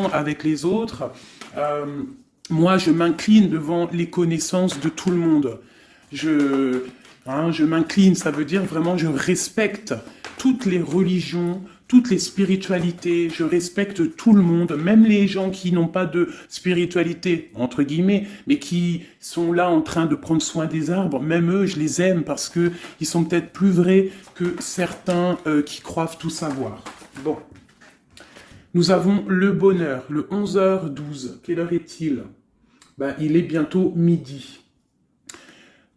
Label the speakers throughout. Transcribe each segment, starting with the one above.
Speaker 1: avec les autres. Moi, je m'incline devant les connaissances de tout le monde. Je m'incline, ça veut dire vraiment, je respecte toutes les religions, toutes les spiritualités, je respecte tout le monde, même les gens qui n'ont pas de spiritualité, entre guillemets, mais qui sont là en train de prendre soin des arbres, même eux, je les aime parce que ils sont peut-être plus vrais que certains qui croient tout savoir. Bon. Nous avons le bonheur, le 11h12. Quelle heure est-il? Ben, il est bientôt midi.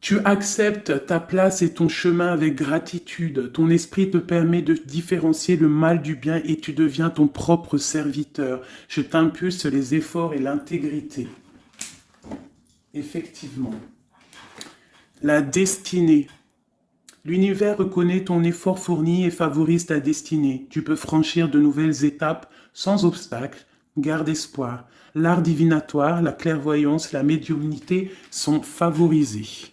Speaker 1: Tu acceptes ta place et ton chemin avec gratitude. Ton esprit te permet de différencier le mal du bien et tu deviens ton propre serviteur. Je t'impulse les efforts et l'intégrité. Effectivement. La destinée. L'univers reconnaît ton effort fourni et favorise ta destinée. Tu peux franchir de nouvelles étapes sans obstacle. Garde espoir. L'art divinatoire, la clairvoyance, la médiumnité sont favorisés.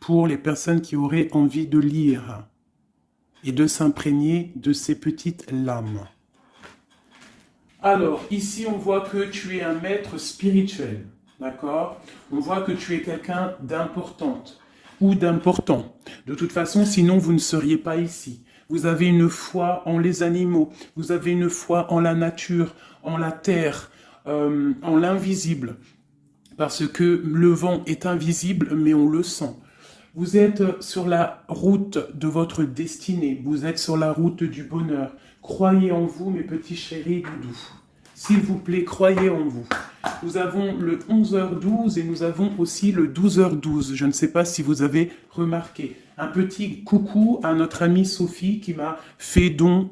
Speaker 1: Pour les personnes qui auraient envie de lire et de s'imprégner de ces petites lames. Alors, ici, on voit que tu es un maître spirituel, d'accord? On voit que tu es quelqu'un d'importante ou d'important. De toute façon, sinon, vous ne seriez pas ici. Vous avez une foi en les animaux, vous avez une foi en la nature, en la terre, en l'invisible. Parce que le vent est invisible, mais on le sent. Vous êtes sur la route de votre destinée. Vous êtes sur la route du bonheur. Croyez en vous, mes petits chéris doudous. S'il vous plaît, croyez en vous. Nous avons le 11h12 et nous avons aussi le 12h12. Je ne sais pas si vous avez remarqué. Un petit coucou à notre amie Sophie qui m'a fait don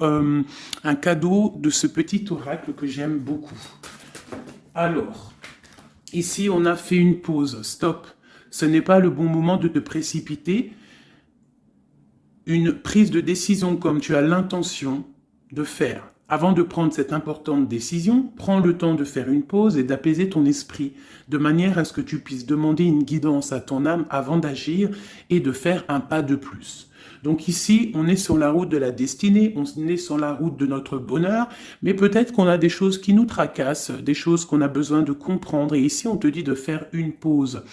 Speaker 1: un cadeau de ce petit oracle que j'aime beaucoup. Alors, ici on a fait une pause. Stop. Ce n'est pas le bon moment de te précipiter. Une prise de décision comme tu as l'intention de faire. Avant de prendre cette importante décision, prends le temps de faire une pause et d'apaiser ton esprit, de manière à ce que tu puisses demander une guidance à ton âme avant d'agir et de faire un pas de plus. Donc ici, on est sur la route de la destinée, on est sur la route de notre bonheur, mais peut-être qu'on a des choses qui nous tracassent, des choses qu'on a besoin de comprendre, et ici on te dit de faire une pause.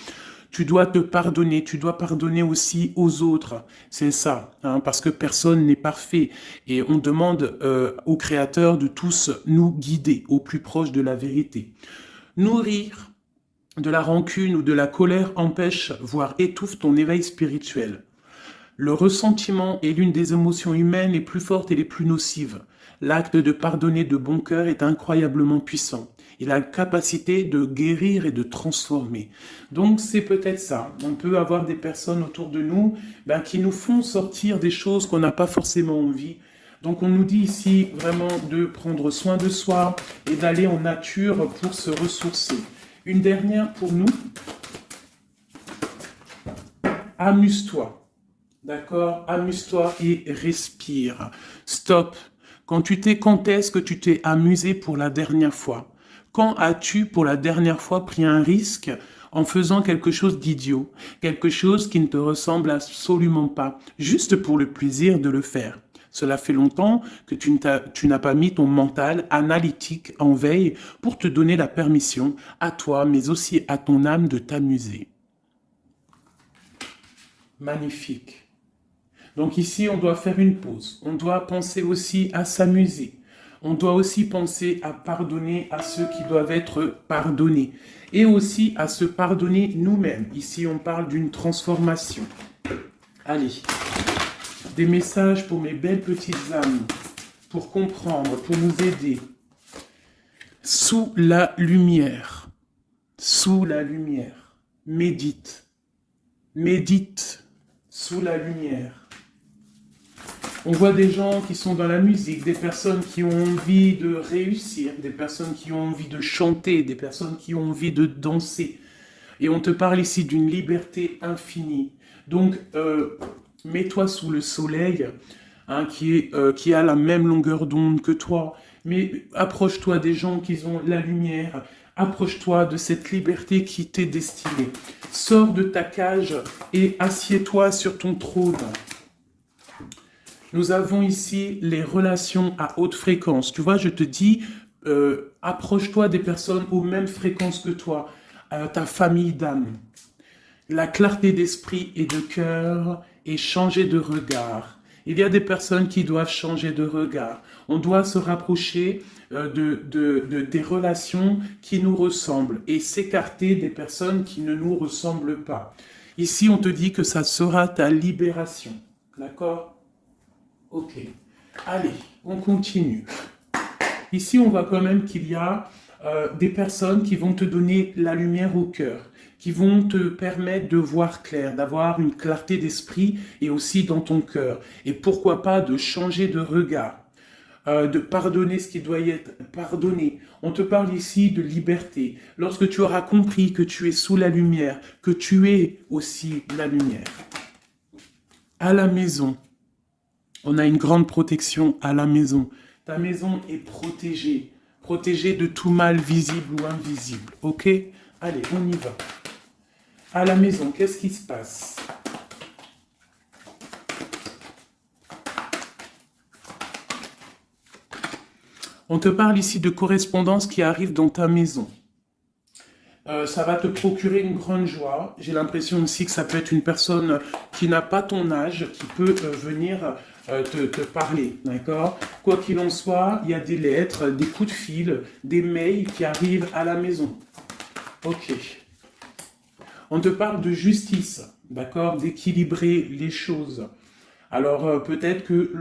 Speaker 1: Tu dois te pardonner, tu dois pardonner aussi aux autres. C'est ça, hein, parce que personne n'est parfait. Et on demande au Créateur de tous nous guider au plus proche de la vérité. Nourrir de la rancune ou de la colère empêche, voire étouffe ton éveil spirituel. Le ressentiment est l'une des émotions humaines les plus fortes et les plus nocives. L'acte de pardonner de bon cœur est incroyablement puissant. Il a la capacité de guérir et de transformer. Donc c'est peut-être ça. On peut avoir des personnes autour de nous qui nous font sortir des choses qu'on n'a pas forcément envie. Donc on nous dit ici vraiment de prendre soin de soi et d'aller en nature pour se ressourcer. Une dernière pour nous. Amuse-toi. D'accord? Amuse-toi et respire. Stop. Quand est-ce que tu t'es amusé pour la dernière fois? Quand as-tu pour la dernière fois pris un risque en faisant quelque chose d'idiot, quelque chose qui ne te ressemble absolument pas, juste pour le plaisir de le faire? Cela fait longtemps que tu n'as pas mis ton mental analytique en veille pour te donner la permission à toi, mais aussi à ton âme de t'amuser. Magnifique. Donc ici, on doit faire une pause. On doit penser aussi à s'amuser. On doit aussi penser à pardonner à ceux qui doivent être pardonnés. Et aussi à se pardonner nous-mêmes. Ici, on parle d'une transformation. Allez, des messages pour mes belles petites âmes, pour comprendre, pour nous aider. Sous la lumière. Sous la lumière. Médite. Médite sous la lumière. On voit des gens qui sont dans la musique, des personnes qui ont envie de réussir, des personnes qui ont envie de chanter, des personnes qui ont envie de danser. Et on te parle ici d'une liberté infinie. Donc, mets-toi sous le soleil, hein, qui a la même longueur d'onde que toi. Mais approche-toi des gens qui ont la lumière. Approche-toi de cette liberté qui t'est destinée. Sors de ta cage et assieds-toi sur ton trône. Nous avons ici les relations à haute fréquence. Tu vois, je te dis, approche-toi des personnes aux mêmes fréquences que toi, ta famille d'âme. La clarté d'esprit et de cœur et changer de regard. Il y a des personnes qui doivent changer de regard. On doit se rapprocher des relations qui nous ressemblent et s'écarter des personnes qui ne nous ressemblent pas. Ici, on te dit que ça sera ta libération. D'accord? Ok. Allez, on continue. Ici, on voit quand même qu'il y a des personnes qui vont te donner la lumière au cœur, qui vont te permettre de voir clair, d'avoir une clarté d'esprit et aussi dans ton cœur. Et pourquoi pas de changer de regard, de pardonner ce qui doit être pardonné. On te parle ici de liberté. Lorsque tu auras compris que tu es sous la lumière, que tu es aussi la lumière. À la maison, on a une grande protection à la maison. Ta maison est protégée. Protégée de tout mal visible ou invisible. Ok? Allez, on y va. À la maison, qu'est-ce qui se passe? On te parle ici de correspondance qui arrive dans ta maison. Ça va te procurer une grande joie. J'ai l'impression aussi que ça peut être une personne qui n'a pas ton âge, qui peut venir te parler, d'accord? Quoi qu'il en soit, il y a des lettres, des coups de fil, des mails qui arrivent à la maison. Ok. On te parle de justice, d'accord? D'équilibrer les choses. Alors, peut-être que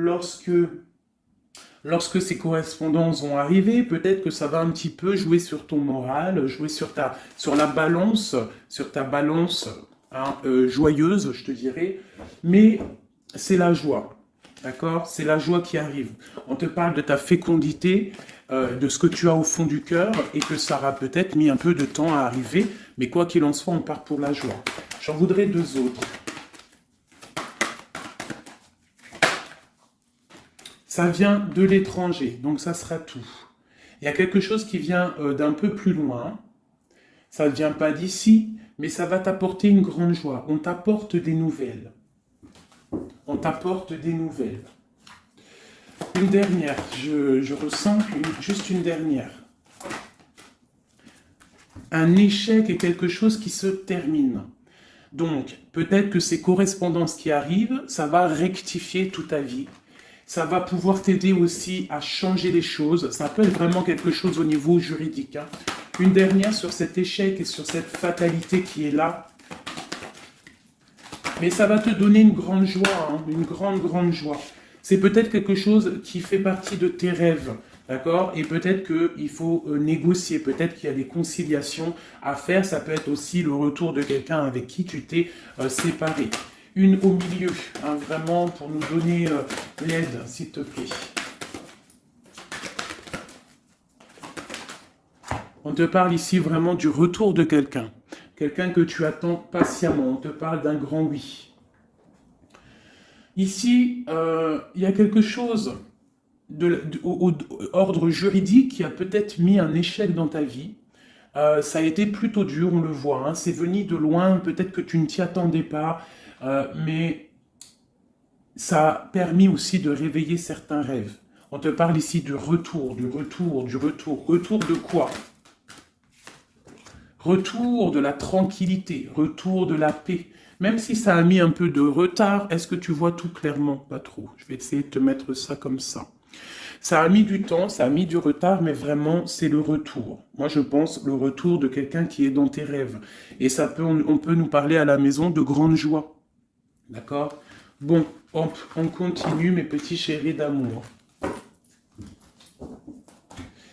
Speaker 1: lorsque ces correspondances vont arriver, peut-être que ça va un petit peu jouer sur ton moral, jouer sur la balance, sur ta balance hein, joyeuse, je te dirais. Mais c'est la joie, d'accord? C'est la joie qui arrive. On te parle de ta fécondité, de ce que tu as au fond du cœur, et que ça aura peut-être mis un peu de temps à arriver, mais quoi qu'il en soit, on part pour la joie. J'en voudrais deux autres. Ça vient de l'étranger, donc ça sera tout. Il y a quelque chose qui vient d'un peu plus loin. Ça ne vient pas d'ici, mais ça va t'apporter une grande joie. On t'apporte des nouvelles. On t'apporte des nouvelles. Une dernière, je ressens juste une dernière. Un échec est quelque chose qui se termine. Donc, peut-être que ces correspondances qui arrivent, ça va rectifier toute ta vie. Ça va pouvoir t'aider aussi à changer les choses. Ça peut être vraiment quelque chose au niveau juridique. Hein. Une dernière sur cet échec et sur cette fatalité qui est là. Mais ça va te donner une grande joie, hein, une grande joie. C'est peut-être quelque chose qui fait partie de tes rêves, d'accord? Et peut-être qu'il faut négocier, peut-être qu'il y a des conciliations à faire. Ça peut être aussi le retour de quelqu'un avec qui tu t'es séparé. Une au milieu, hein, vraiment pour nous donner l'aide, s'il te plaît. On te parle ici vraiment du retour de quelqu'un. Quelqu'un que tu attends patiemment. On te parle d'un grand oui. Ici, il y a quelque chose d'ordre juridique qui a peut-être mis un échec dans ta vie. Ça a été plutôt dur, on le voit. Hein, c'est venu de loin, peut-être que tu ne t'y attendais pas. Mais ça a permis aussi de réveiller certains rêves. On te parle ici du retour, du retour, du retour. Retour de quoi? Retour de la tranquillité, retour de la paix. Même si ça a mis un peu de retard, est-ce que tu vois tout clairement? Pas trop. Je vais essayer de te mettre ça comme ça. Ça a mis du temps, ça a mis du retard, mais vraiment, c'est le retour. Moi, je pense le retour de quelqu'un qui est dans tes rêves. Et on peut nous parler à la maison de grande joie. D'accord? Bon, on continue, mes petits chéris d'amour.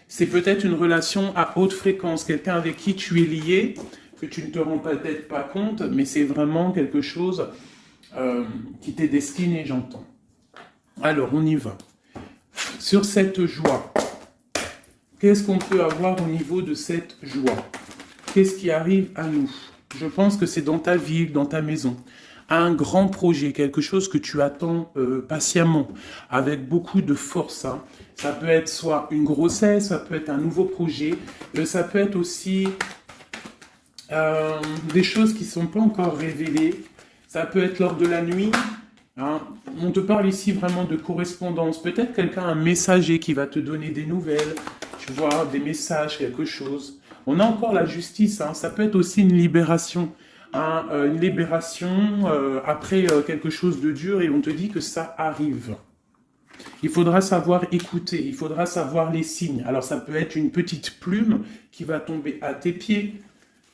Speaker 1: C'est peut-être une relation à haute fréquence, quelqu'un avec qui tu es lié, que tu ne te rends peut-être pas compte, mais c'est vraiment quelque chose qui t'est destiné, j'entends. Alors, on y va. Sur cette joie, qu'est-ce qu'on peut avoir au niveau de cette joie? Qu'est-ce qui arrive à nous? Je pense que c'est dans ta ville, dans ta maison. Un grand projet, quelque chose que tu attends patiemment, avec beaucoup de force. Hein. Ça peut être soit une grossesse, ça peut être un nouveau projet, ça peut être aussi des choses qui ne sont pas encore révélées. Ça peut être lors de la nuit, Hein. On te parle ici vraiment de correspondance. Peut-être quelqu'un, un messager qui va te donner des nouvelles, tu vois, des messages, quelque chose. On a encore la justice, hein. Ça peut être aussi une libération. Hein, une libération après quelque chose de dur et on te dit que ça arrive. Il faudra savoir écouter, il faudra savoir les signes. Alors ça peut être une petite plume qui va tomber à tes pieds,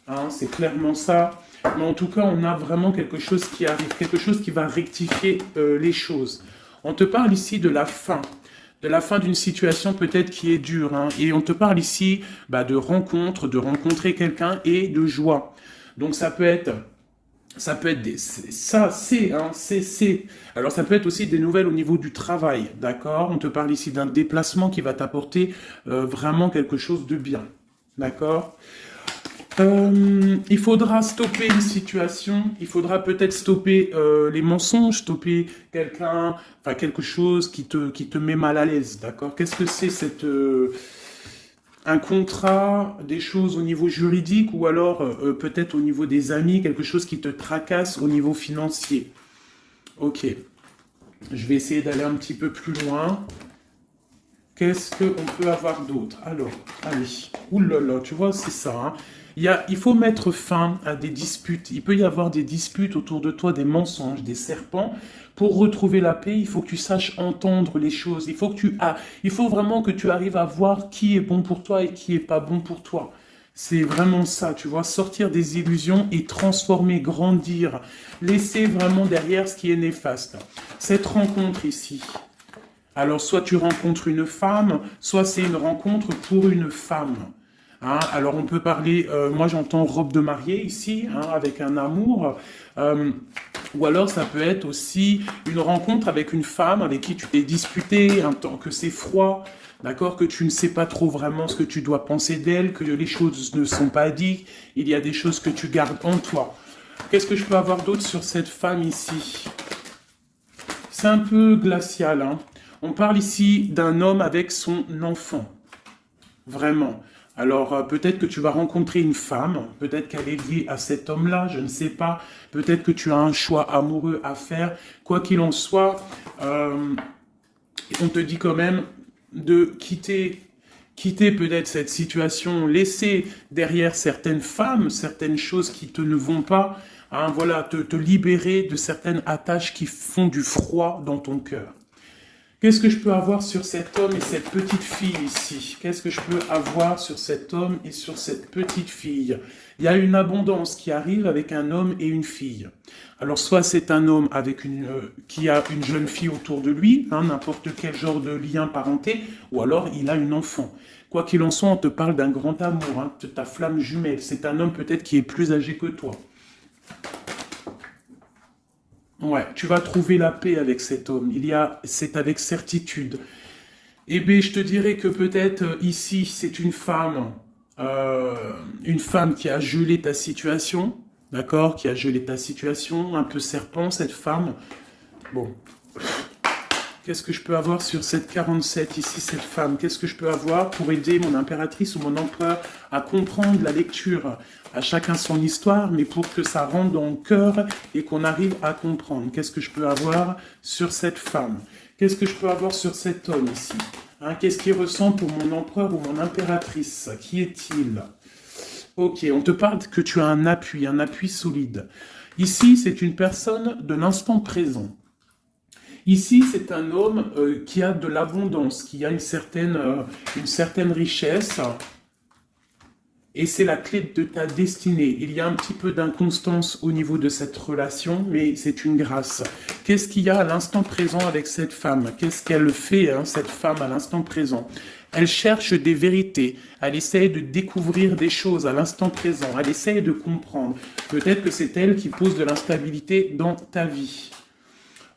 Speaker 1: hein, c'est clairement ça. Mais en tout cas, on a vraiment quelque chose qui arrive, quelque chose qui va rectifier les choses. On te parle ici de la fin d'une situation peut-être qui est dure. Hein, et on te parle ici de rencontre, de rencontrer quelqu'un et de joie. Donc ça peut être des, ça, c'est, hein, c'est. Alors ça peut être aussi des nouvelles au niveau du travail, d'accord? On te parle ici d'un déplacement qui va t'apporter vraiment quelque chose de bien, d'accord? Il faudra stopper une situation, il faudra peut-être stopper les mensonges, stopper quelqu'un, enfin quelque chose qui te met mal à l'aise, d'accord? Qu'est-ce que c'est cette un contrat, des choses au niveau juridique ou alors peut-être au niveau des amis, quelque chose qui te tracasse au niveau financier. Ok, je vais essayer d'aller un petit peu plus loin. Qu'est-ce qu'on peut avoir d'autre? Alors, allez, oulala, tu vois, c'est ça. Hein. Il faut mettre fin à des disputes. Il peut y avoir des disputes autour de toi, des mensonges, des serpents. Pour retrouver la paix, il faut que tu saches entendre les choses. Il faut vraiment que tu arrives à voir qui est bon pour toi et qui est pas bon pour toi. C'est vraiment ça, tu vois, sortir des illusions et transformer, grandir, laisser vraiment derrière ce qui est néfaste. Cette rencontre ici, alors, soit tu rencontres une femme, soit c'est une rencontre pour une femme. Hein, alors, on peut parler, moi j'entends robe de mariée ici, hein, avec un amour. Ou alors, ça peut être aussi une rencontre avec une femme avec qui tu t'es disputé, un temps que c'est froid, d'accord, que tu ne sais pas trop vraiment ce que tu dois penser d'elle, que les choses ne sont pas dites, il y a des choses que tu gardes en toi. Qu'est-ce que je peux avoir d'autre sur cette femme ici? C'est un peu glacial, hein. On parle ici d'un homme avec son enfant. Vraiment. Alors, peut-être que tu vas rencontrer une femme, peut-être qu'elle est liée à cet homme-là, je ne sais pas. Peut-être que tu as un choix amoureux à faire. Quoi qu'il en soit, on te dit quand même de quitter peut-être cette situation, laisser derrière certaines femmes, certaines choses qui ne vont pas, hein, voilà, te libérer de certaines attaches qui font du froid dans ton cœur. Qu'est-ce que je peux avoir sur cet homme et cette petite fille ici? Qu'est-ce que je peux avoir sur cet homme et sur cette petite fille? Il y a une abondance qui arrive avec un homme et une fille. Alors, soit c'est un homme avec qui a une jeune fille autour de lui, hein, n'importe quel genre de lien parenté, ou alors il a une enfant. Quoi qu'il en soit, on te parle d'un grand amour, hein, de ta flamme jumelle. C'est un homme peut-être qui est plus âgé que toi. Ouais, tu vas trouver la paix avec cet homme. C'est avec certitude. Eh bien, je te dirais que peut-être ici, c'est une femme qui a gelé ta situation, d'accord, qui a gelé ta situation, un peu serpent cette femme. Bon, qu'est-ce que je peux avoir sur cette 47 ici, cette femme? Qu'est-ce que je peux avoir pour aider mon impératrice ou mon empereur à comprendre la lecture? À chacun son histoire, mais pour que ça rentre dans le cœur et qu'on arrive à comprendre. Qu'est-ce que je peux avoir sur cette femme? Qu'est-ce que je peux avoir sur cet homme ici? Hein, qu'est-ce qu'il ressent pour mon empereur ou mon impératrice? Qui est-il? Ok, on te parle que tu as un appui solide. Ici, c'est une personne de l'instant présent. Ici, c'est un homme qui a de l'abondance, qui a une certaine richesse. Et c'est la clé de ta destinée. Il y a un petit peu d'inconstance au niveau de cette relation, mais c'est une grâce. Qu'est-ce qu'il y a à l'instant présent avec cette femme? Qu'est-ce qu'elle fait, hein, cette femme, à l'instant présent? Elle cherche des vérités. Elle essaye de découvrir des choses à l'instant présent. Elle essaye de comprendre. Peut-être que c'est elle qui pose de l'instabilité dans ta vie.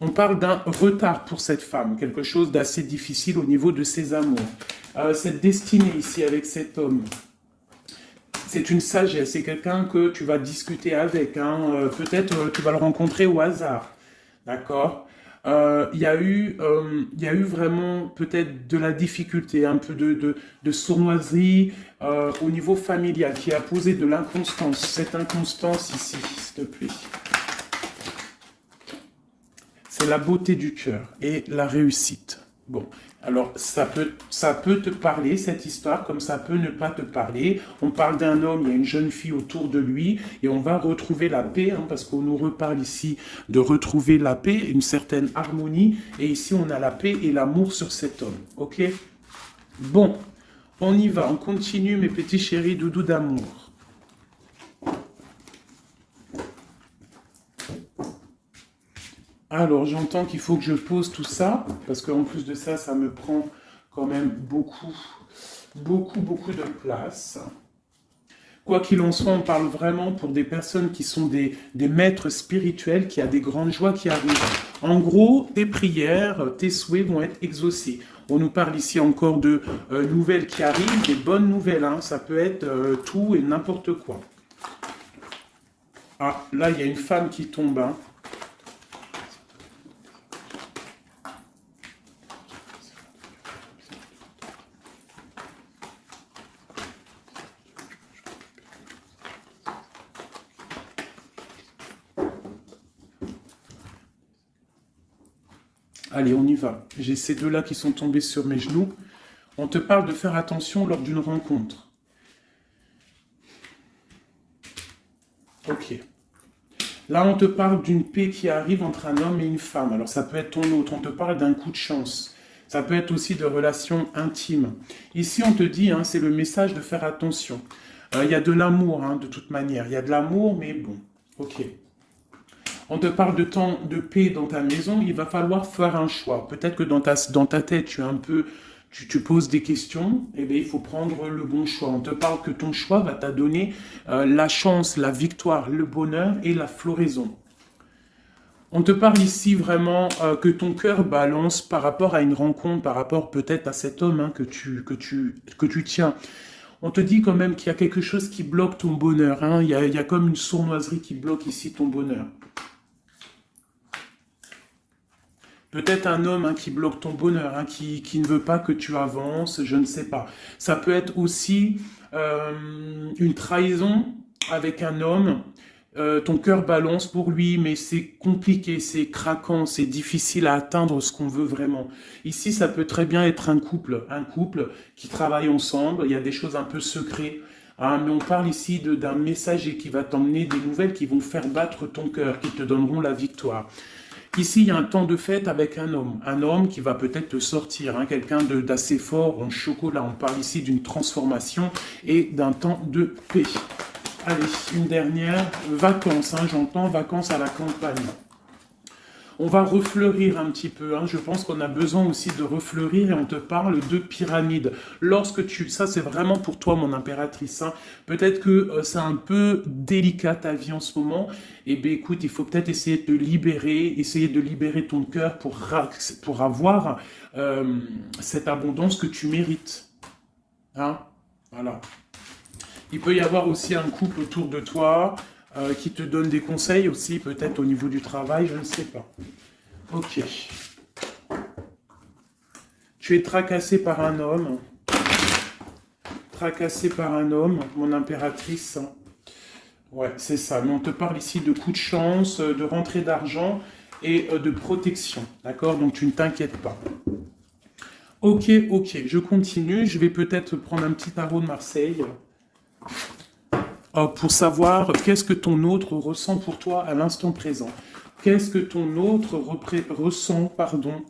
Speaker 1: On parle d'un retard pour cette femme, quelque chose d'assez difficile au niveau de ses amours. Cette destinée ici avec cet homme, c'est une sagesse, c'est quelqu'un que tu vas discuter avec. Hein. Peut-être tu vas le rencontrer au hasard, d'accord? Il y a eu vraiment peut-être de la difficulté, un peu de sournoiserie au niveau familial qui a posé de l'inconstance. Cette inconstance ici, s'il te plaît. c'est la beauté du cœur et la réussite. Bon, alors ça peut te parler, cette histoire, comme ça peut ne pas te parler. On parle d'un homme, il y a une jeune fille autour de lui, et on va retrouver la paix, hein, parce qu'on nous reparle ici de retrouver la paix, une certaine harmonie, et ici on a la paix et l'amour sur cet homme, ok? Bon, on y va, on continue mes petits chéris doudous d'amour. Alors, j'entends qu'il faut que je pose tout ça, parce qu'en plus de ça, ça me prend quand même beaucoup de place. Quoi qu'il en soit, on parle vraiment pour des personnes qui sont des maîtres spirituels, qui a des grandes joies qui arrivent. En gros, tes prières, tes souhaits vont être exaucés. On nous parle ici encore de nouvelles qui arrivent, des bonnes nouvelles, hein. Ça peut être tout et n'importe quoi. Ah, là, il y a une femme qui tombe, hein. Allez, on y va. J'ai ces deux-là qui sont tombés sur mes genoux. On te parle de faire attention lors d'une rencontre. Ok. Là, on te parle d'une paix qui arrive entre un homme et une femme. Alors, ça peut être ton autre. On te parle d'un coup de chance. Ça peut être aussi de relations intimes. Ici, on te dit, hein, c'est le message de faire attention. Il y a de l'amour, hein, de toute manière. Il y a de l'amour, mais bon. Ok. On te parle de temps de paix dans ta maison, il va falloir faire un choix. Peut-être que dans ta tête, tu poses des questions, et bien il faut prendre le bon choix. On te parle que ton choix va te donner la chance, la victoire, le bonheur et la floraison. On te parle ici vraiment que ton cœur balance par rapport à une rencontre, par rapport peut-être à cet homme, hein, que tu tiens. On te dit quand même qu'il y a quelque chose qui bloque ton bonheur, hein. Il y a comme une sournoiserie qui bloque ici ton bonheur. Peut-être un homme, hein, qui bloque ton bonheur, hein, qui ne veut pas que tu avances, je ne sais pas. Ça peut être aussi une trahison avec un homme. Ton cœur balance pour lui, mais c'est compliqué, c'est craquant, c'est difficile à atteindre ce qu'on veut vraiment. Ici, ça peut très bien être un couple qui travaille ensemble. Il y a des choses un peu secrètes. Hein, mais on parle ici d'un messager qui va t'emmener des nouvelles qui vont faire battre ton cœur, qui te donneront la victoire. Ici, il y a un temps de fête avec un homme qui va peut-être te sortir, hein, quelqu'un d'assez fort en chocolat. On parle ici d'une transformation et d'un temps de paix. Allez, une dernière, vacances, hein, j'entends, vacances à la campagne. On va refleurir un petit peu, hein. Je pense qu'on a besoin aussi de refleurir et on te parle de pyramide. Ça c'est vraiment pour toi mon impératrice, hein. Peut-être que c'est un peu délicat ta vie en ce moment, et bien écoute, il faut peut-être essayer de te libérer, essayer de libérer ton cœur pour avoir cette abondance que tu mérites. Hein? Voilà. Il peut y avoir aussi un couple autour de toi, qui te donne des conseils aussi, peut-être au niveau du travail, je ne sais pas. Ok. Tu es tracassé par un homme. Tracassé par un homme, mon impératrice. Ouais, c'est ça. Mais on te parle ici de coups de chance, de rentrée d'argent et de protection. D'accord? Donc tu ne t'inquiètes pas. Ok, je continue. Je vais peut-être prendre un petit tarot de Marseille. Pour savoir qu'est-ce que ton autre ressent pour toi à l'instant présent. Qu'est-ce que ton autre ressent, pardon.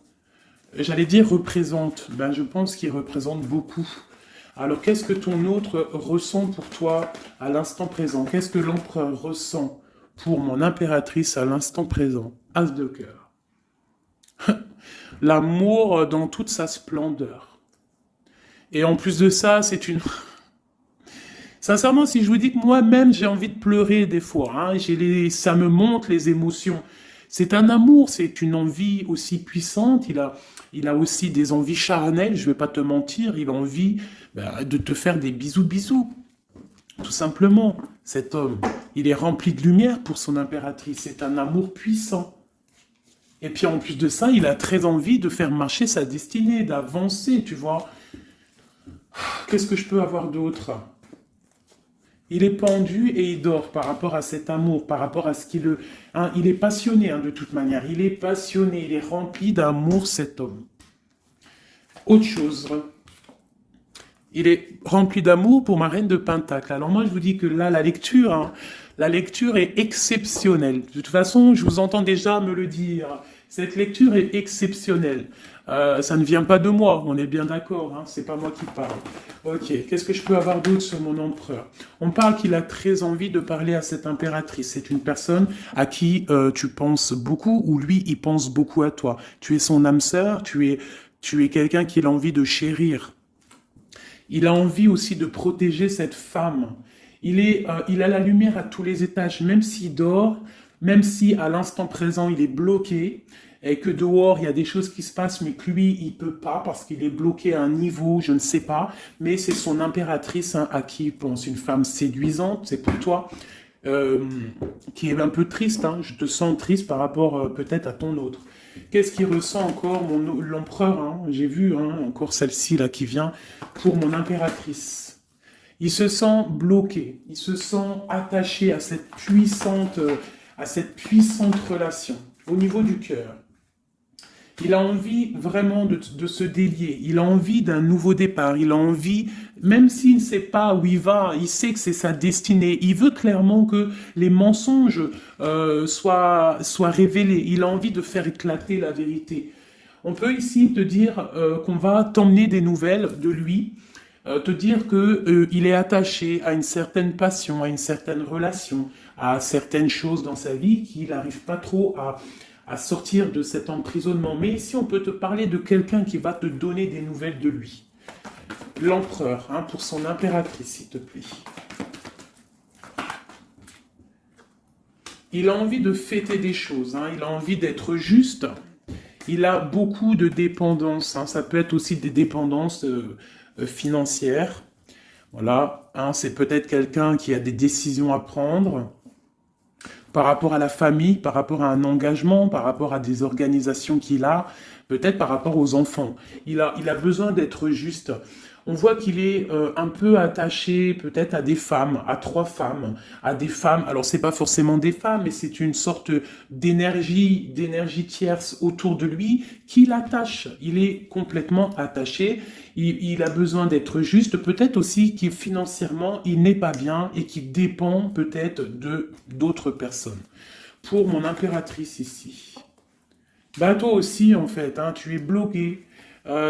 Speaker 1: J'allais dire représente. Ben, je pense qu'il représente beaucoup. Alors, qu'est-ce que ton autre ressent pour toi à l'instant présent? Qu'est-ce que l'empereur ressent pour mon impératrice à l'instant présent? As de cœur. L'amour dans toute sa splendeur. Et en plus de ça, c'est une... Sincèrement, si je vous dis que moi-même, j'ai envie de pleurer des fois, hein, ça me monte les émotions. C'est un amour, c'est une envie aussi puissante. Il a aussi des envies charnelles, je ne vais pas te mentir. Il a envie de te faire des bisous. Tout simplement, cet homme, il est rempli de lumière pour son impératrice. C'est un amour puissant. Et puis en plus de ça, il a très envie de faire marcher sa destinée, d'avancer, tu vois. Qu'est-ce que je peux avoir d'autre ? Il est pendu et il dort par rapport à cet amour, par rapport à ce qu'il le... hein, il est passionné de toute manière, il est passionné, il est rempli d'amour cet homme. Autre chose, il est rempli d'amour pour ma reine de Pentacle. Alors moi je vous dis que là la lecture est exceptionnelle. De toute façon je vous entends déjà me le dire, cette lecture est exceptionnelle. Ça ne vient pas de moi, on est bien d'accord, hein, c'est pas moi qui parle. Ok, qu'est-ce que je peux avoir d'autre sur mon empereur? On parle qu'il a très envie de parler à cette impératrice. C'est une personne à qui tu penses beaucoup, ou lui, il pense beaucoup à toi. Tu es son âme sœur, tu es quelqu'un qu'il a envie de chérir. Il a envie aussi de protéger cette femme. Il a la lumière à tous les étages, même s'il dort, même si à l'instant présent il est bloqué, et que dehors il y a des choses qui se passent, mais que lui il peut pas parce qu'il est bloqué à un niveau, je ne sais pas, mais c'est son impératrice à qui il pense, une femme séduisante, c'est pour toi, qui est un peu triste, hein, je te sens triste par rapport peut-être à ton autre. Qu'est-ce qu'il ressent encore l'empereur, hein, j'ai vu encore celle-ci là qui vient, pour mon impératrice. Il se sent bloqué, il se sent attaché à cette puissante relation au niveau du cœur. Il a envie vraiment de se délier, il a envie d'un nouveau départ, il a envie, même s'il ne sait pas où il va, il sait que c'est sa destinée, il veut clairement que les mensonges soient révélés, il a envie de faire éclater la vérité. On peut ici te dire qu'on va t'emmener des nouvelles de lui, te dire que il est attaché à une certaine passion, à une certaine relation, à certaines choses dans sa vie qu'il n'arrive pas trop à sortir de cet emprisonnement. Mais ici, on peut te parler de quelqu'un qui va te donner des nouvelles de lui. L'empereur, hein, pour son impératrice, s'il te plaît. Il a envie de fêter des choses, hein, il a envie d'être juste. Il a beaucoup de dépendances, hein, ça peut être aussi des dépendances financières. Voilà, hein, c'est peut-être quelqu'un qui a des décisions à prendre par rapport à la famille, par rapport à un engagement, par rapport à des organisations qu'il a, peut-être par rapport aux enfants. Il a besoin d'être juste. On voit qu'il est un peu attaché peut-être à des femmes, à 3 femmes, à des femmes. Alors c'est pas forcément des femmes, mais c'est une sorte d'énergie tierce autour de lui qui l'attache. Il est complètement attaché. Il a besoin d'être juste. Peut-être aussi qu'il financièrement il n'est pas bien et qu'il dépend peut-être de d'autres personnes. Pour mon impératrice ici. Bah toi aussi en fait, hein, tu es bloqué.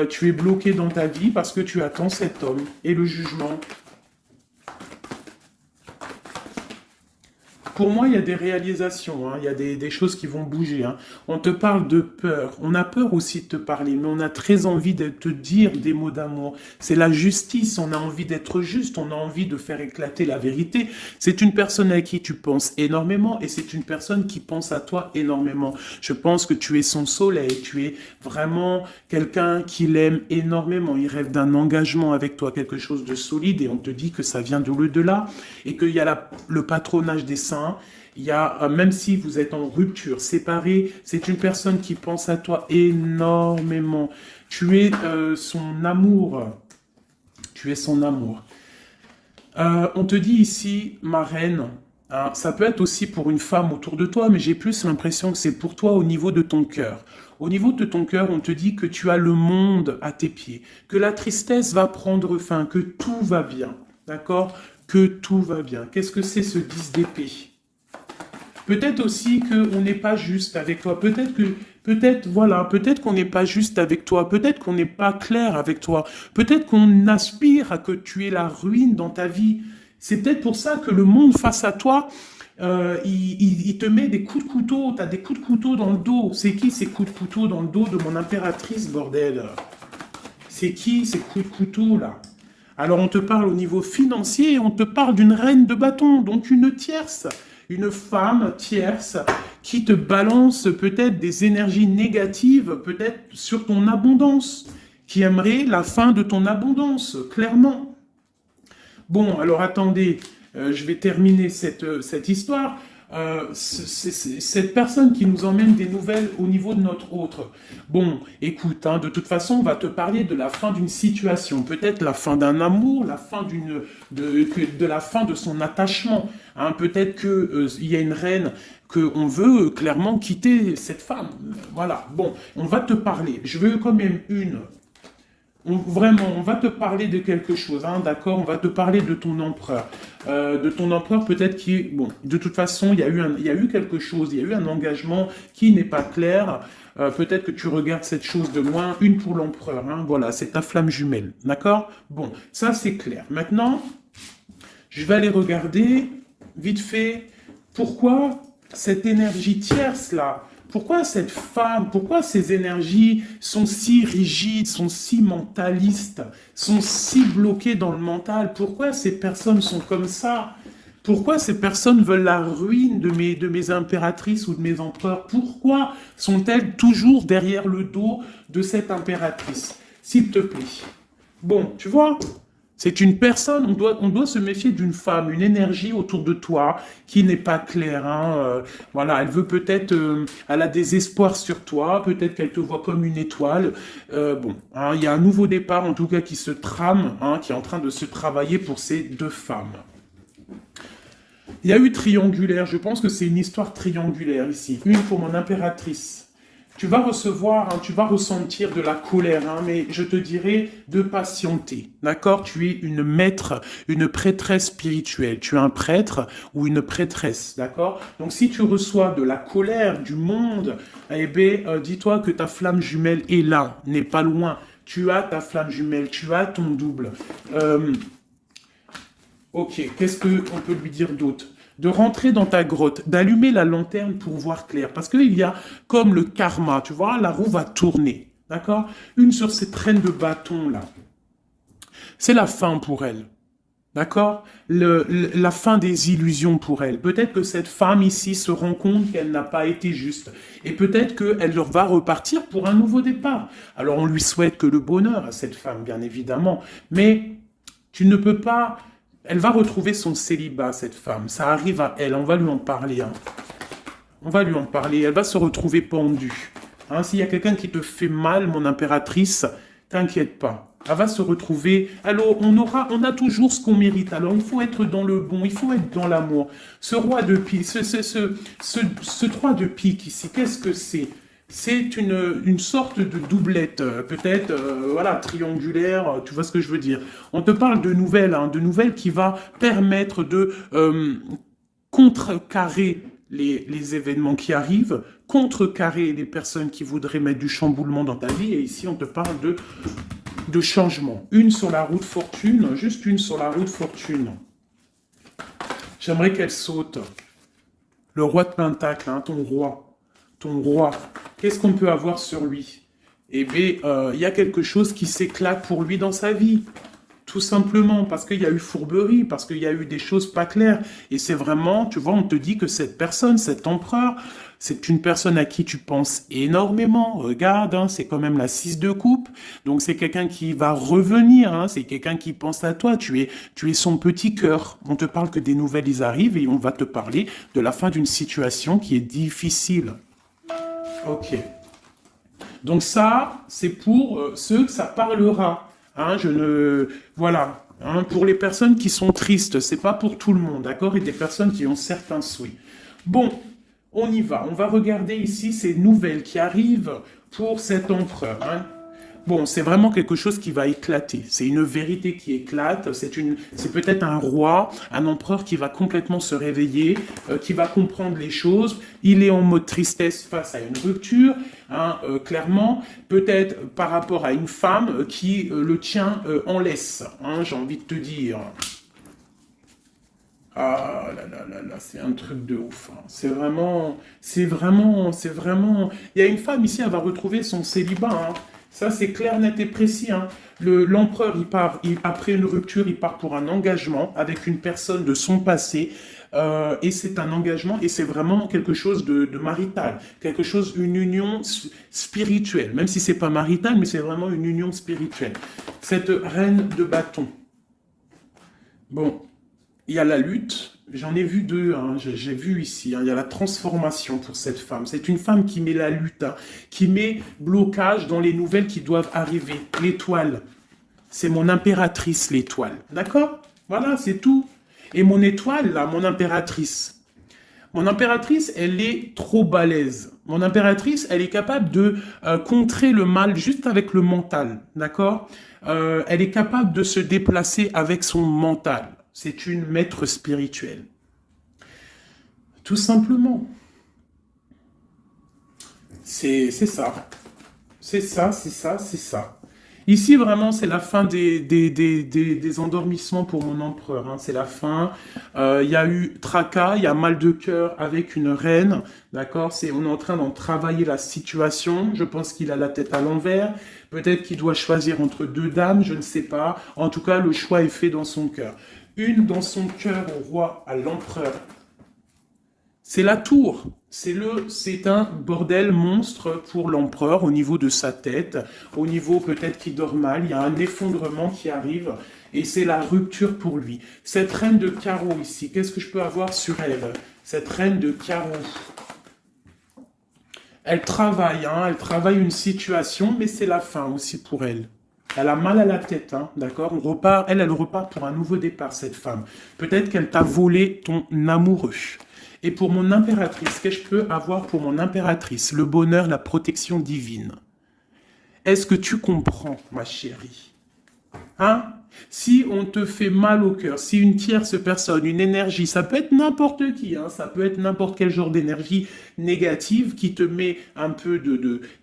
Speaker 1: Tu es bloqué dans ta vie parce que tu attends cet homme et le jugement. Pour moi, il y a des réalisations, hein, il y a des choses qui vont bouger. Hein. On te parle de peur. On a peur aussi de te parler, mais on a très envie de te dire des mots d'amour. C'est la justice, on a envie d'être juste, on a envie de faire éclater la vérité. C'est une personne à qui tu penses énormément et c'est une personne qui pense à toi énormément. Je pense que tu es son soleil, tu es vraiment quelqu'un qui l'aime énormément. Il rêve d'un engagement avec toi, quelque chose de solide et on te dit que ça vient de l'au-delà et qu'il y a le patronage des saints. Il y a, même si vous êtes en rupture, séparé, c'est une personne qui pense à toi énormément. Tu es son amour. Tu es son amour. On te dit ici, ma reine, hein, ça peut être aussi pour une femme autour de toi, mais j'ai plus l'impression que c'est pour toi au niveau de ton cœur. Au niveau de ton cœur, on te dit que tu as le monde à tes pieds, que la tristesse va prendre fin, que tout va bien, d'accord? Que tout va bien. Qu'est-ce que c'est ce 10 d'épée? Peut-être aussi qu'on n'est pas juste avec toi. Peut-être qu'on n'est pas juste avec toi. Peut-être qu'on n'est pas clair avec toi. Peut-être qu'on aspire à que tu aies la ruine dans ta vie. C'est peut-être pour ça que le monde face à toi, il te met des coups de couteau. Tu as des coups de couteau dans le dos. C'est qui ces coups de couteau dans le dos de mon impératrice, bordel? C'est qui ces coups de couteau là? Alors on te parle au niveau financier, on te parle d'une reine de bâton, donc une tierce. Une femme tierce qui te balance peut-être des énergies négatives, peut-être sur ton abondance, qui aimerait la fin de ton abondance, clairement. Bon, alors attendez, je vais terminer cette histoire. cette personne qui nous emmène des nouvelles au niveau de notre autre. Bon, écoute, hein, de toute façon, on va te parler de la fin d'une situation, peut-être la fin d'un amour, la fin de la fin de son attachement. Hein, peut-être que il y a une reine qu'on veut clairement quitter cette femme. Voilà. Bon, on va te parler. Je veux quand même vraiment, on va te parler de quelque chose, hein, d'accord? On va te parler de ton empereur. De ton empereur peut-être qui est... Bon, de toute façon, il y a eu quelque chose, il y a eu un engagement qui n'est pas clair. Peut-être que tu regardes cette chose de loin, une pour l'empereur, hein, voilà, c'est ta flamme jumelle, d'accord? Bon, ça c'est clair. Maintenant, je vais aller regarder, vite fait, pourquoi cette énergie tierce-là, pourquoi cette femme, pourquoi ces énergies sont si rigides, sont si mentalistes, sont si bloquées dans le mental? Pourquoi ces personnes sont comme ça? Pourquoi ces personnes veulent la ruine de mes impératrices ou de mes empereurs? Pourquoi sont-elles toujours derrière le dos de cette impératrice? S'il te plaît. Bon, tu vois, c'est une personne, on doit se méfier d'une femme, une énergie autour de toi qui n'est pas claire. Hein, voilà, elle veut peut-être, elle a des espoirs sur toi, peut-être qu'elle te voit comme une étoile. Bon, hein, il y a un nouveau départ en tout cas qui se trame, hein, qui est en train de se travailler pour ces deux femmes. Il y a eu triangulaire, je pense que c'est une histoire triangulaire ici. Une pour mon impératrice. Tu vas recevoir, hein, tu vas ressentir de la colère, hein, mais je te dirais de patienter, d'accord? Tu es une maître, une prêtresse spirituelle. Tu es un prêtre ou une prêtresse, d'accord? Donc si tu reçois de la colère du monde, eh bien, dis-toi que ta flamme jumelle est là, n'est pas loin. Tu as ta flamme jumelle, tu as ton double. Ok, qu'est-ce qu'on peut lui dire d'autre? De rentrer dans ta grotte, d'allumer la lanterne pour voir clair. Parce qu'il y a comme le karma, tu vois, la roue va tourner. D'accord? Une sur ces traînes de bâton là. C'est la fin pour elle. D'accord? La fin des illusions pour elle. Peut-être que cette femme ici se rend compte qu'elle n'a pas été juste. Et peut-être qu'elle va repartir pour un nouveau départ. Alors on lui souhaite que le bonheur à cette femme, bien évidemment. Mais tu ne peux pas... Elle va retrouver son célibat, cette femme. Ça arrive à elle. On va lui en parler. Hein. On va lui en parler. Elle va se retrouver pendue. Hein, s'il y a quelqu'un qui te fait mal, mon impératrice, t'inquiète pas. Elle va se retrouver. Alors, on a toujours ce qu'on mérite. Alors, il faut être dans le bon. Il faut être dans l'amour. Ce roi de pique, ce 3 de pique ici, qu'est-ce que c'est? C'est une sorte de doublette, peut-être, voilà, triangulaire, tu vois ce que je veux dire. On te parle de nouvelles, hein, de nouvelles qui va permettre de contrecarrer les événements qui arrivent, contrecarrer les personnes qui voudraient mettre du chamboulement dans ta vie. Et ici, on te parle de changement. Une sur la route fortune, juste une sur la route fortune. J'aimerais qu'elle saute. Le roi de Pentacle, hein, ton roi. Ton roi, qu'est-ce qu'on peut avoir sur lui? Eh bien, il y a quelque chose qui s'éclate pour lui dans sa vie. Tout simplement, parce qu'il y a eu fourberie, parce qu'il y a eu des choses pas claires. Et c'est vraiment, tu vois, on te dit que cette personne, cet empereur, c'est une personne à qui tu penses énormément. Regarde, hein, c'est quand même la 6 de coupe. Donc c'est quelqu'un qui va revenir, hein, c'est quelqu'un qui pense à toi. Tu es son petit cœur. On te parle que des nouvelles, ils arrivent et on va te parler de la fin d'une situation qui est difficile. Ok. Donc ça, c'est pour ceux que ça parlera. Hein, voilà. Hein, pour les personnes qui sont tristes, c'est pas pour tout le monde, d'accord? Et des personnes qui ont certains souhaits. Bon, on y va. On va regarder ici ces nouvelles qui arrivent pour cet empereur. Hein. Bon, c'est vraiment quelque chose qui va éclater. C'est une vérité qui éclate. C'est peut-être un roi, un empereur qui va complètement se réveiller, qui va comprendre les choses. Il est en mode tristesse face à une rupture, hein, clairement. Peut-être par rapport à une femme qui le tient en laisse, hein, j'ai envie de te dire. Ah là là là là, c'est un truc de ouf. Hein. C'est vraiment. Il y a une femme ici, elle va retrouver son célibat. Hein. Ça, c'est clair, net et précis. Hein. L'empereur, après une rupture, il part pour un engagement avec une personne de son passé. Et c'est un engagement et c'est vraiment quelque chose de marital. Quelque chose, une union spirituelle. Même si c'est pas marital, mais c'est vraiment une union spirituelle. Cette reine de bâton. Bon. il y a la lutte. J'en ai vu deux, hein, j'ai vu ici, hein, il y a la transformation pour cette femme. C'est une femme qui met la lutte, hein, qui met blocage dans les nouvelles qui doivent arriver. L'étoile, c'est mon impératrice, l'étoile. D'accord? Voilà, c'est tout. Et mon étoile, là, mon impératrice, elle est trop balèze. Mon impératrice, elle est capable de contrer le mal juste avec le mental, d'accord? Elle est capable de se déplacer avec son mental. C'est une maître spirituelle. Tout simplement. C'est ça. C'est ça, c'est ça, c'est ça. Ici, vraiment, c'est la fin des endormissements pour mon empereur. Hein. C'est la fin. Il y a eu tracas, il y a mal de cœur avec une reine. D'accord? On est en train d'en travailler la situation. Je pense qu'il a la tête à l'envers. Peut-être qu'il doit choisir entre deux dames, je ne sais pas. En tout cas, le choix est fait dans son cœur. Une dans son cœur au roi, à l'empereur. C'est la tour. C'est un bordel monstre pour l'empereur au niveau de sa tête, au niveau peut-être qu'il dort mal, il y a un effondrement qui arrive et c'est la rupture pour lui. Cette reine de carreau ici, qu'est-ce que je peux avoir sur elle? Cette reine de carreau. Elle travaille, hein, elle travaille une situation, mais c'est la fin aussi pour elle. Elle a mal à la tête, hein, d'accord? Elle repart pour un nouveau départ, cette femme. Peut-être qu'elle t'a volé ton amoureux. Et pour mon impératrice, qu'est-ce que je peux avoir pour mon impératrice? Le bonheur, la protection divine. Est-ce que tu comprends, ma chérie? Hein? Si on te fait mal au cœur, si une tierce personne, une énergie, ça peut être n'importe qui, hein, ça peut être n'importe quel genre d'énergie négative qui te met un peu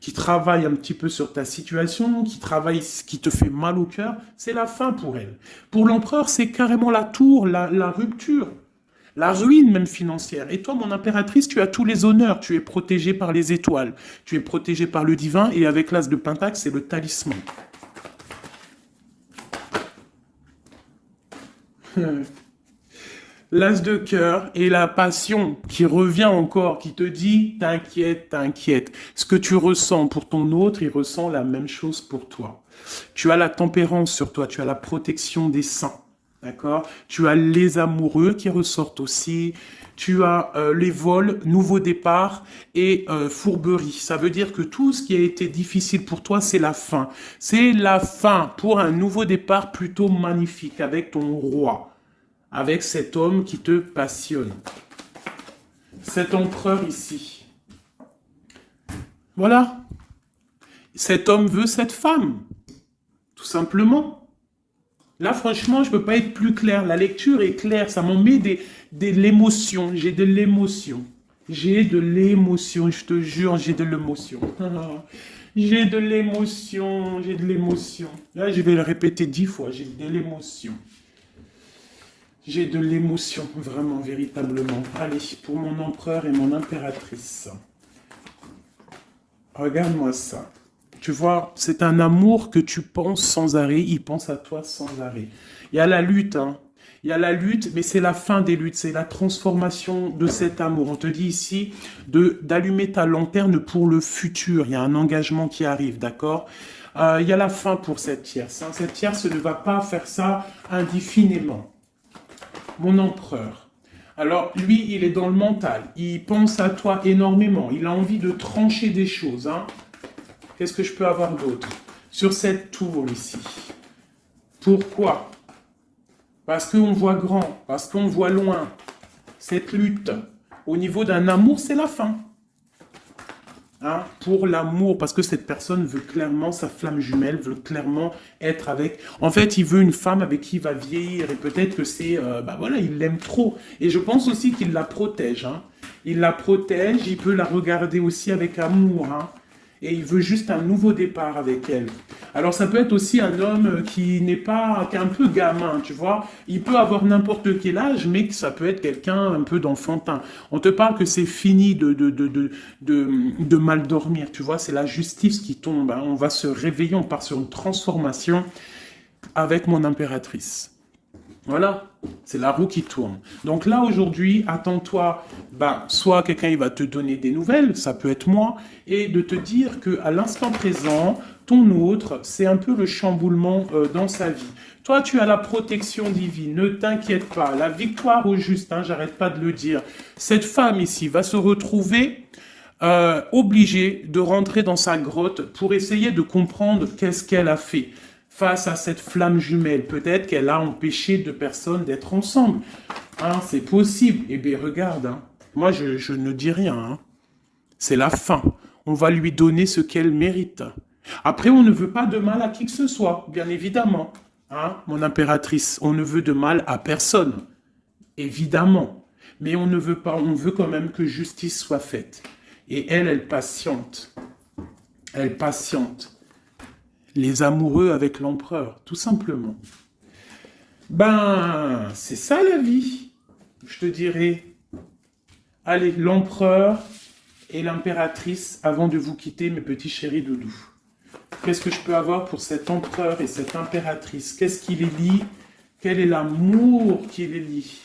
Speaker 1: qui travaille un petit peu sur ta situation, qui te fait mal au cœur, c'est la fin pour elle. Pour l'empereur, c'est carrément la tour, la rupture. La ruine même financière. Et toi, mon impératrice, tu as tous les honneurs. Tu es protégée par les étoiles. Tu es protégée par le divin. Et avec l'as de Pentacle, c'est le talisman. L'as de cœur et la passion qui revient encore, qui te dit, t'inquiète, t'inquiète. Ce que tu ressens pour ton autre, il ressent la même chose pour toi. Tu as la tempérance sur toi. Tu as la protection des saints. D'accord? Tu as les amoureux qui ressortent aussi. Tu as les vols, nouveau départ et fourberie. Ça veut dire que tout ce qui a été difficile pour toi, c'est la fin. C'est la fin pour un nouveau départ plutôt magnifique avec ton roi. Avec cet homme qui te passionne. Cet empereur ici. Voilà. Cet homme veut cette femme. Tout simplement. Là, franchement, je ne peux pas être plus clair. La lecture est claire. Ça m'en met de l'émotion. J'ai de l'émotion. J'ai de l'émotion. Je te jure, j'ai de l'émotion. J'ai de l'émotion. J'ai de l'émotion. Là, je vais le répéter 10 fois. J'ai de l'émotion. J'ai de l'émotion. Vraiment, véritablement. Allez, pour mon empereur et mon impératrice. Regarde-moi ça. Tu vois, c'est un amour que tu penses sans arrêt, il pense à toi sans arrêt. Il y a la lutte, hein. Il y a la lutte, mais c'est la fin des luttes, c'est la transformation de cet amour. On te dit ici d'allumer ta lanterne pour le futur. Il y a un engagement qui arrive, d'accord? Il y a la fin pour cette tierce. Hein. Cette tierce ne va pas faire ça indéfiniment. Mon empereur. Alors, lui, il est dans le mental. Il pense à toi énormément. Il a envie de trancher des choses, hein. Qu'est-ce que je peux avoir d'autre? Sur cette tour ici. Pourquoi? Parce qu'on voit grand, parce qu'on voit loin. Cette lutte, au niveau d'un amour, c'est la fin. Hein? Pour l'amour, parce que cette personne veut clairement, sa flamme jumelle, veut clairement être avec... En fait, il veut une femme avec qui il va vieillir, et peut-être que c'est... voilà, il l'aime trop. Et je pense aussi qu'il la protège. Hein? Il la protège, il peut la regarder aussi avec amour, hein? Et il veut juste un nouveau départ avec elle. Alors ça peut être aussi un homme qui n'est pas, qui est un peu gamin, tu vois. Il peut avoir n'importe quel âge, mais que ça peut être quelqu'un un peu d'enfantin. On te parle que c'est fini de mal dormir, tu vois. C'est la justice qui tombe. Hein. On va se réveiller, on part sur une transformation avec mon impératrice. Voilà, c'est la roue qui tourne. Donc là, aujourd'hui, attends-toi, soit quelqu'un il va te donner des nouvelles, ça peut être moi, et de te dire qu'à l'instant présent, ton autre, c'est un peu le chamboulement dans sa vie. Toi, tu as la protection divine, ne t'inquiète pas. La victoire au juste, hein, j'arrête pas de le dire. Cette femme ici va se retrouver obligée de rentrer dans sa grotte pour essayer de comprendre qu'est-ce qu'elle a fait face à cette flamme jumelle. Peut-être qu'elle a empêché deux personnes d'être ensemble. Hein, c'est possible. Eh bien, regarde, hein. Moi, je ne dis rien. Hein. C'est la fin. On va lui donner ce qu'elle mérite. Après, on ne veut pas de mal à qui que ce soit, bien évidemment. Hein, mon impératrice, on ne veut de mal à personne. Évidemment. Mais on ne veut pas, on veut quand même que justice soit faite. Et elle patiente. Elle patiente. Les amoureux avec l'empereur, tout simplement. Ben, c'est ça la vie, je te dirais. Allez, l'empereur et l'impératrice, avant de vous quitter, mes petits chéris doudous. Qu'est-ce que je peux avoir pour cet empereur et cette impératrice? Qu'est-ce qui les lie? Quel est l'amour qui les lie?